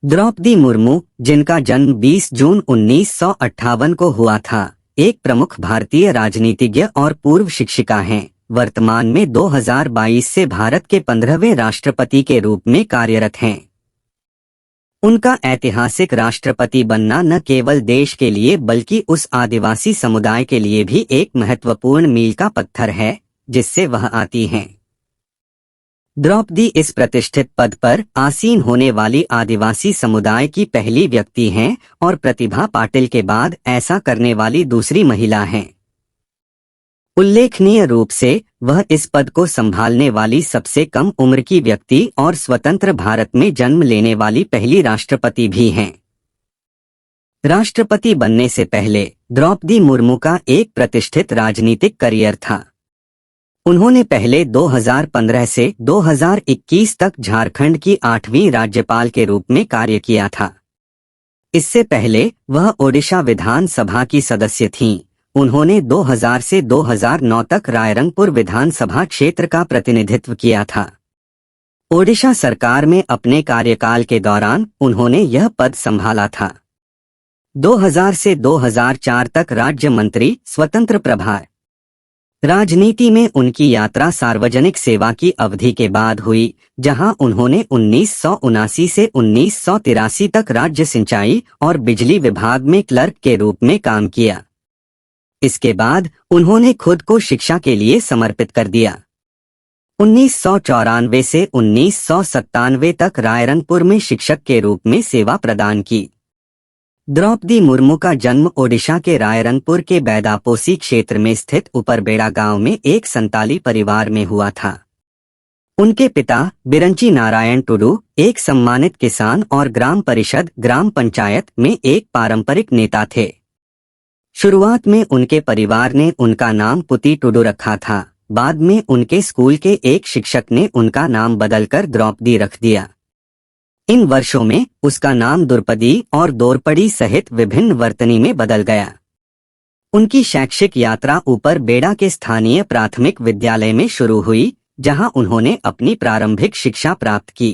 द्रौपदी मुर्मू, जिनका जन्म 20 जून 1958 को हुआ था, एक प्रमुख भारतीय राजनीतिज्ञ और पूर्व शिक्षिका हैं। वर्तमान में 2022 से भारत के 15वें राष्ट्रपति के रूप में कार्यरत हैं। उनका ऐतिहासिक राष्ट्रपति बनना न केवल देश के लिए बल्कि उस आदिवासी समुदाय के लिए भी एक महत्वपूर्ण मील का पत्थर है जिससे वह आती हैं। द्रौपदी इस प्रतिष्ठित पद पर आसीन होने वाली आदिवासी समुदाय की पहली व्यक्ति हैं और प्रतिभा पाटिल के बाद ऐसा करने वाली दूसरी महिला हैं। उल्लेखनीय रूप से वह इस पद को संभालने वाली सबसे कम उम्र की व्यक्ति और स्वतंत्र भारत में जन्म लेने वाली पहली राष्ट्रपति भी हैं। राष्ट्रपति बनने से पहले द्रौपदी मुर्मू का एक प्रतिष्ठित राजनीतिक करियर था। उन्होंने पहले 2015 से 2021 तक झारखंड की 8वीं राज्यपाल के रूप में कार्य किया था। इससे पहले वह ओडिशा विधानसभा की सदस्य थीं। उन्होंने 2000 से 2009 तक रायरंगपुर विधानसभा क्षेत्र का प्रतिनिधित्व किया था। ओडिशा सरकार में अपने कार्यकाल के दौरान उन्होंने यह पद संभाला था। 2000 से 2004 तक राज्य मंत्री, स्वतंत्र प्रभार। राजनीति में उनकी यात्रा सार्वजनिक सेवा की अवधि के बाद हुई, जहां उन्होंने 1979 से 1983 तक राज्य सिंचाई और बिजली विभाग में क्लर्क के रूप में काम किया। इसके बाद उन्होंने खुद को शिक्षा के लिए समर्पित कर दिया। 1994 से 1997 तक रायरंगपुर में शिक्षक के रूप में सेवा प्रदान की। द्रौपदी मुर्मू का जन्म ओडिशा के रायरंगपुर के बैदापोसी क्षेत्र में स्थित उपरबेड़ा गांव में एक संताली परिवार में हुआ था। उनके पिता बिरंची नारायण टुडू एक सम्मानित किसान और ग्राम परिषद ग्राम पंचायत में एक पारंपरिक नेता थे। शुरुआत में उनके परिवार ने उनका नाम पुती टुडू रखा था। बाद में उनके स्कूल के एक शिक्षक ने उनका नाम बदलकर द्रौपदी रख दिया। इन वर्षों में उसका नाम द्रुपदी और दोरपड़ी सहित विभिन्न वर्तनी में बदल गया। उनकी शैक्षिक यात्रा ऊपर बेड़ा के स्थानीय प्राथमिक विद्यालय में शुरू हुई, जहां उन्होंने अपनी प्रारंभिक शिक्षा प्राप्त की।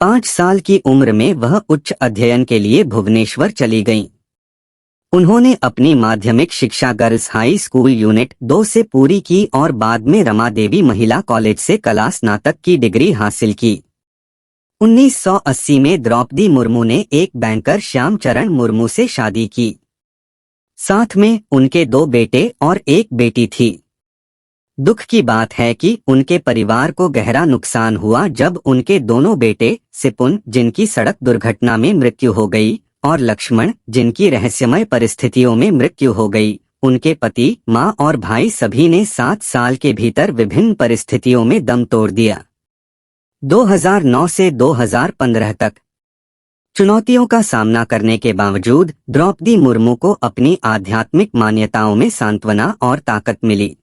5 साल की उम्र में वह उच्च अध्ययन के लिए भुवनेश्वर चली गईं। उन्होंने अपनी माध्यमिक शिक्षा गर्ल्स हाई स्कूल यूनिट 2 से पूरी की और बाद में रमा देवी महिला कॉलेज से कला स्नातक की डिग्री हासिल की। 1980 में द्रौपदी मुर्मू ने एक बैंकर श्याम चरण मुर्मू से शादी की। साथ में उनके 2 बेटे और एक बेटी थी। दुख की बात है कि उनके परिवार को गहरा नुकसान हुआ जब उनके दोनों बेटे सिपुन, जिनकी सड़क दुर्घटना में मृत्यु हो गई, और लक्ष्मण, जिनकी रहस्यमय परिस्थितियों में मृत्यु हो गई, उनके पति, मां और भाई सभी ने 7 साल के भीतर विभिन्न परिस्थितियों में दम तोड़ दिया। 2009 से 2015 तक चुनौतियों का सामना करने के बावजूद द्रौपदी मुर्मू को अपनी आध्यात्मिक मान्यताओं में सांत्वना और ताकत मिली।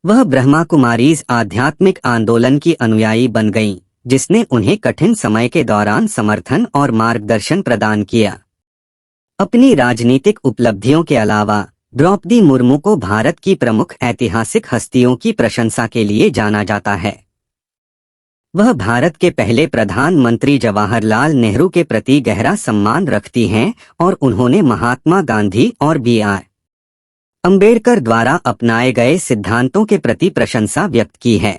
वह ब्रह्मा कुमारीज आध्यात्मिक आंदोलन की अनुयायी बन गईं, जिसने उन्हें कठिन समय के दौरान समर्थन और मार्गदर्शन प्रदान किया। अपनी राजनीतिक उपलब्धियों के अलावा द्रौपदी मुर्मू को भारत की प्रमुख ऐतिहासिक हस्तियों की प्रशंसा के लिए जाना जाता है। वह भारत के पहले प्रधानमंत्री जवाहरलाल नेहरू के प्रति गहरा सम्मान रखती हैं और उन्होंने महात्मा गांधी और बी.आर. अम्बेडकर द्वारा अपनाए गए सिद्धांतों के प्रति प्रशंसा व्यक्त की है।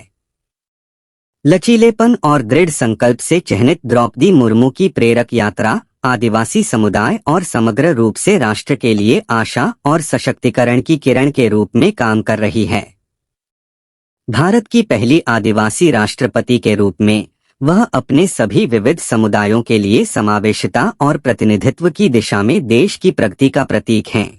लचीलेपन और दृढ़ संकल्प से चिह्नित द्रौपदी मुर्मू की प्रेरक यात्रा आदिवासी समुदाय और समग्र रूप से राष्ट्र के लिए आशा और सशक्तिकरण की किरण के रूप में काम कर रही है। भारत की पहली आदिवासी राष्ट्रपति के रूप में वह अपने सभी विविध समुदायों के लिए समावेशिता और प्रतिनिधित्व की दिशा में देश की प्रगति का प्रतीक हैं।